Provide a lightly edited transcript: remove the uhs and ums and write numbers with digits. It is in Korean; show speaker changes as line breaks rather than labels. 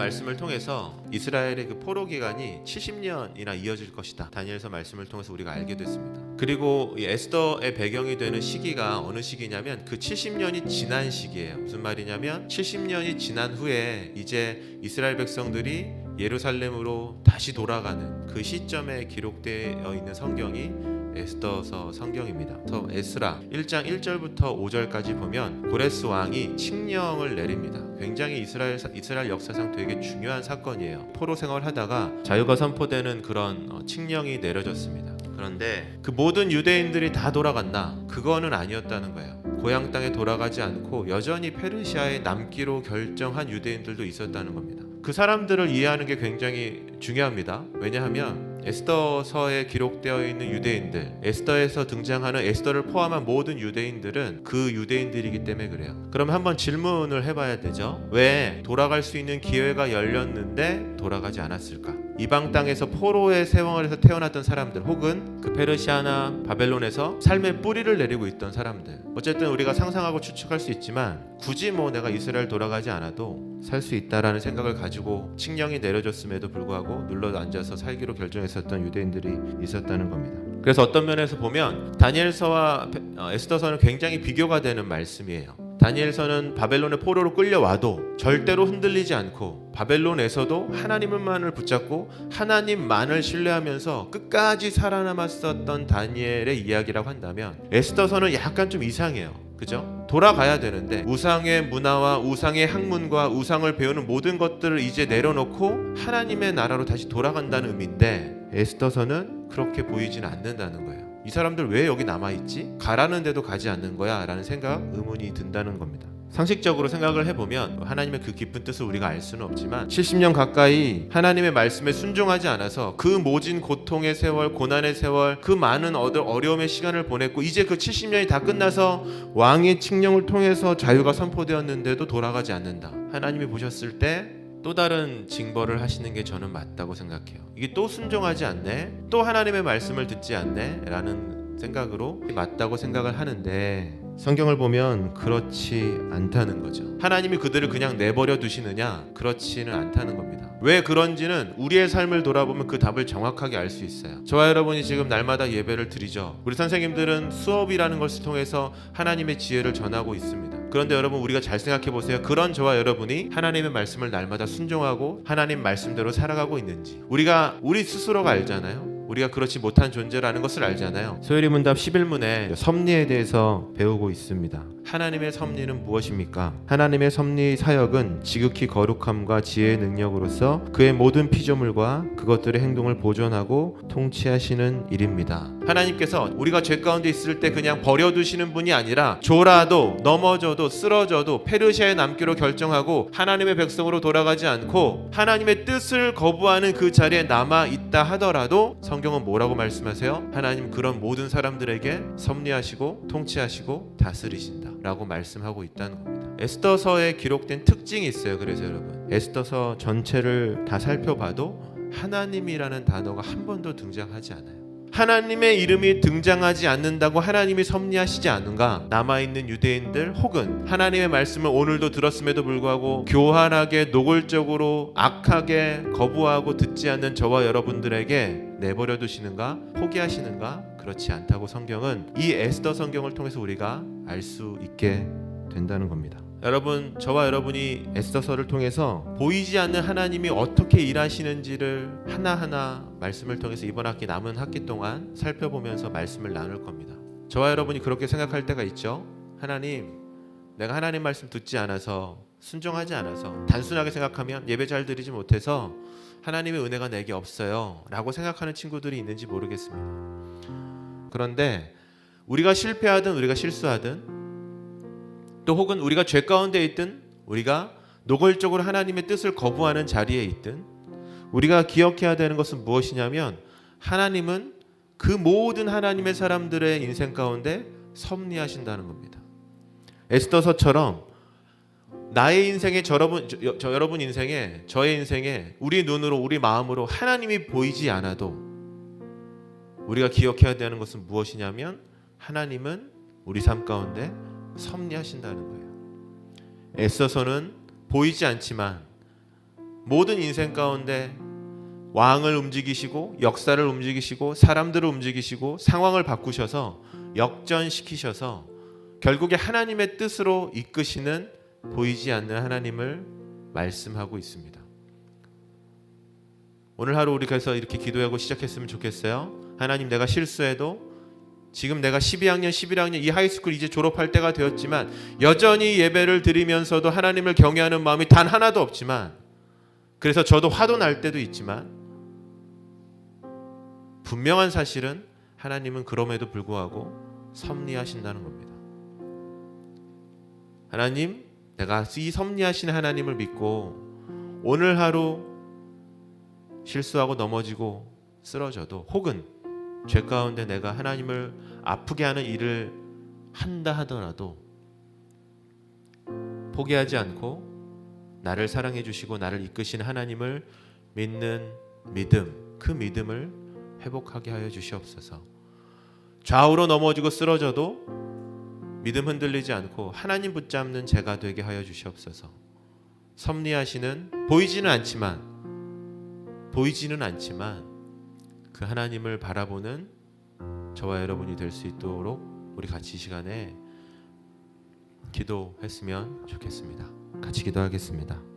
말씀을 통해서 이스라엘의 그 포로 기간이 70년이나 이어질 것이다. 다니엘서 말씀을 통해서 우리가 알게 됐습니다. 그리고 이 에스더의 배경이 되는 시기가 어느 시기냐면 그 70년이 지난 시기예요. 무슨 말이냐면 70년이 지난 후에 이제 이스라엘 백성들이 예루살렘으로 다시 돌아가는 그 시점에 기록되어 있는 성경이 에스더서 성경입니다. 그래서 에스라 1장 1절부터 5절까지 보면 고레스 왕이 칙령을 내립니다. 굉장히 이스라엘 역사상 되게 중요한 사건이에요. 포로 생활하다가 자유가 선포되는 그런 칙령이 내려졌습니다. 그런데 그 모든 유대인들이 다 돌아갔나? 그거는 아니었다는 거예요. 고향 땅에 돌아가지 않고 여전히 페르시아에 남기로 결정한 유대인들도 있었다는 겁니다. 그 사람들을 이해하는 게 굉장히 중요합니다. 왜냐하면 에스더서에 기록되어 있는 유대인들, 에스더에서 등장하는 에스더를 포함한 모든 유대인들은 그 유대인들이기 때문에 그래요. 그럼 한번 질문을 해봐야 되죠. 왜 돌아갈 수 있는 기회가 열렸는데 돌아가지 않았을까? 이방 땅에서 포로의 세왕을해서 태어났던 사람들, 혹은 그 페르시아나 바벨론에서 삶의 뿌리를 내리고 있던 사람들, 어쨌든 우리가 상상하고 추측할 수 있지만 굳이 내가 이스라엘 돌아가지 않아도 살 수 있다라는 생각을 가지고 칙령이 내려졌음에도 불구하고 눌러 앉아서 살기로 결정했었던 유대인들이 있었다는 겁니다. 그래서 어떤 면에서 보면 다니엘서와 에스더서는 굉장히 비교가 되는 말씀이에요. 다니엘서는 바벨론의 포로로 끌려와도 절대로 흔들리지 않고 바벨론에서도 하나님만을 붙잡고 하나님만을 신뢰하면서 끝까지 살아남았었던 다니엘의 이야기라고 한다면, 에스더서는 약간 좀 이상해요. 그죠? 돌아가야 되는데 우상의 문화와 우상의 학문과 우상을 배우는 모든 것들을 이제 내려놓고 하나님의 나라로 다시 돌아간다는 의미인데, 에스더서는 그렇게 보이지는 않는다는 거예요. 이 사람들 왜 여기 남아있지? 가라는 데도 가지 않는 거야? 라는 의문이 든다는 겁니다. 상식적으로 생각을 해보면 하나님의 그 깊은 뜻을 우리가 알 수는 없지만 70년 가까이 하나님의 말씀에 순종하지 않아서 그 모진 고통의 세월, 고난의 세월, 그 많은 어려움의 시간을 보냈고 이제 그 70년이 다 끝나서 왕의 칙령을 통해서 자유가 선포되었는데도 돌아가지 않는다. 하나님이 보셨을 때 또 다른 징벌을 하시는 게 저는 맞다고 생각해요. 이게 또 순종하지 않네? 또 하나님의 말씀을 듣지 않네? 라는 생각으로 맞다고 생각을 하는데, 성경을 보면 그렇지 않다는 거죠. 하나님이 그들을 그냥 내버려 두시느냐? 그렇지는 않다는 겁니다. 왜 그런지는 우리의 삶을 돌아보면 그 답을 정확하게 알 수 있어요. 저와 여러분이 지금 날마다 예배를 드리죠. 우리 선생님들은 수업이라는 것을 통해서 하나님의 지혜를 전하고 있습니다. 그런데 여러분, 우리가 잘 생각해 보세요. 그런 저와 여러분이 하나님의 말씀을 날마다 순종하고 하나님 말씀대로 살아가고 있는지 우리 스스로가 알잖아요. 우리가 그렇지 못한 존재라는 것을 알잖아요. 소요리 문답 11문에 섭리에 대해서 배우고 있습니다. 하나님의 섭리는 무엇입니까? 하나님의 섭리 사역은 지극히 거룩함과 지혜의 능력으로서 그의 모든 피조물과 그것들의 행동을 보존하고 통치하시는 일입니다. 하나님께서 우리가 죄 가운데 있을 때 그냥 버려두시는 분이 아니라 졸아도 넘어져도 쓰러져도 페르시아에 남기로 결정하고 하나님의 백성으로 돌아가지 않고 하나님의 뜻을 거부하는 그 자리에 남아있다 하더라도 성경은 뭐라고 말씀하세요? 하나님 그런 모든 사람들에게 섭리하시고 통치하시고 다스리신다 라고 말씀하고 있다는 겁니다. 에스더서에 기록된 특징이 있어요. 그래서 여러분, 에스더서 전체를 다 살펴봐도 하나님이라는 단어가 한 번도 등장하지 않아요. 하나님의 이름이 등장하지 않는다고 하나님이 섭리하시지 않은가? 남아있는 유대인들 혹은 하나님의 말씀을 오늘도 들었음에도 불구하고 교활하게 노골적으로 악하게 거부하고 듣지 않는 저와 여러분들에게 내버려 두시는가? 포기하시는가? 그렇지 않다고 성경은 이 에스더 성경을 통해서 우리가 알 수 있게 된다는 겁니다. 여러분, 저와 여러분이 에스더서를 통해서 보이지 않는 하나님이 어떻게 일하시는지를 하나하나 말씀을 통해서 이번 학기 남은 학기 동안 살펴보면서 말씀을 나눌 겁니다. 저와 여러분이 그렇게 생각할 때가 있죠. 하나님, 내가 하나님 말씀 듣지 않아서, 순종하지 않아서, 단순하게 생각하면 예배 잘 드리지 못해서 하나님의 은혜가 내게 없어요 라고 생각하는 친구들이 있는지 모르겠습니다. 그런데 우리가 실패하든 우리가 실수하든 또 혹은 우리가 죄 가운데 있든 우리가 노골적으로 하나님의 뜻을 거부하는 자리에 있든 우리가 기억해야 되는 것은 무엇이냐면, 하나님은 그 모든 하나님의 사람들의 인생 가운데 섭리하신다는 겁니다. 에스더서처럼 나의 인생에 여러분 인생에, 저의 인생에 우리 눈으로 우리 마음으로 하나님이 보이지 않아도 우리가 기억해야 되는 것은 무엇이냐면, 하나님은 우리 삶 가운데 섭리하신다는 거예요. 에스더서는 보이지 않지만 모든 인생 가운데 왕을 움직이시고 역사를 움직이시고 사람들을 움직이시고 상황을 바꾸셔서 역전시키셔서 결국에 하나님의 뜻으로 이끄시는 보이지 않는 하나님을 말씀하고 있습니다. 오늘 하루 우리 그래서 이렇게 기도하고 시작했으면 좋겠어요. 하나님, 내가 실수해도 지금 내가 12학년, 11학년 이 하이스쿨 이제 졸업할 때가 되었지만 여전히 예배를 드리면서도 하나님을 경외하는 마음이 단 하나도 없지만, 그래서 저도 화도 날 때도 있지만 분명한 사실은 하나님은 그럼에도 불구하고 섭리하신다는 겁니다. 하나님, 내가 이 섭리하신 하나님을 믿고 오늘 하루 실수하고 넘어지고 쓰러져도, 혹은 죄 가운데 내가 하나님을 아프게 하는 일을 한다 하더라도 포기하지 않고 나를 사랑해 주시고 나를 이끄시는 하나님을 믿는 믿음, 그 믿음을 회복하게 하여 주시옵소서. 좌우로 넘어지고 쓰러져도 믿음 흔들리지 않고 하나님 붙잡는 제가 되게 하여 주시옵소서. 섭리하시는 보이지는 않지만 그 하나님을 바라보는 저와 여러분이 될 수 있도록 우리 같이 이 시간에 기도했으면 좋겠습니다. 같이 기도하겠습니다.